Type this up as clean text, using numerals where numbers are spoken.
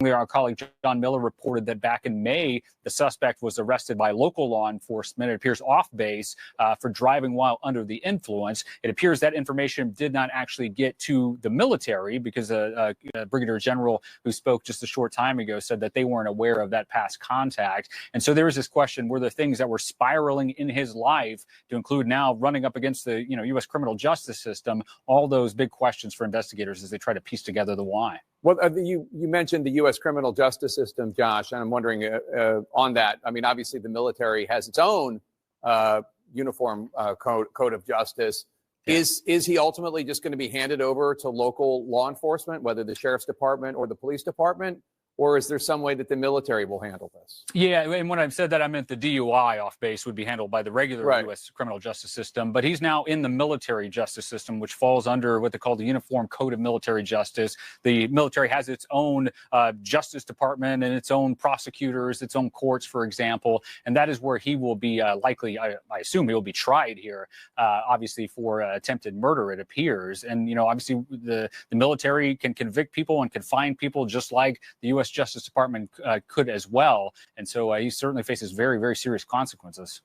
Our colleague John Miller reported that back in May, the suspect was arrested by local law enforcement, it appears off base, for driving while under the influence. It appears that information did not actually get to the military because a brigadier general who spoke just a short time ago said that they weren't aware of that past contact. And so there was this question, were there things that were spiraling in his life to include now running up against the U.S. criminal justice system? All those big questions for investigators as they try to piece together the why. Well, you mentioned the U.S. criminal justice system, Josh, and I'm wondering on that. I mean, obviously, the military has its own uniform code of justice. Yeah. Is he ultimately just going to be handed over to local law enforcement, whether the sheriff's department or the police department? Or is there some way that the military will handle this? Yeah, and when I said that, I meant the DUI off base would be handled by the regular U.S. criminal justice system. But he's now in the military justice system, which falls under what they call the Uniform Code of Military Justice. The military has its own justice department and its own prosecutors, its own courts, for example. And that is where he will be likely, I assume he will be tried here, obviously, for attempted murder, it appears. And, obviously, the military can convict people and can fine people just like the U.S. Justice Department could as well. And so he certainly faces very, very serious consequences.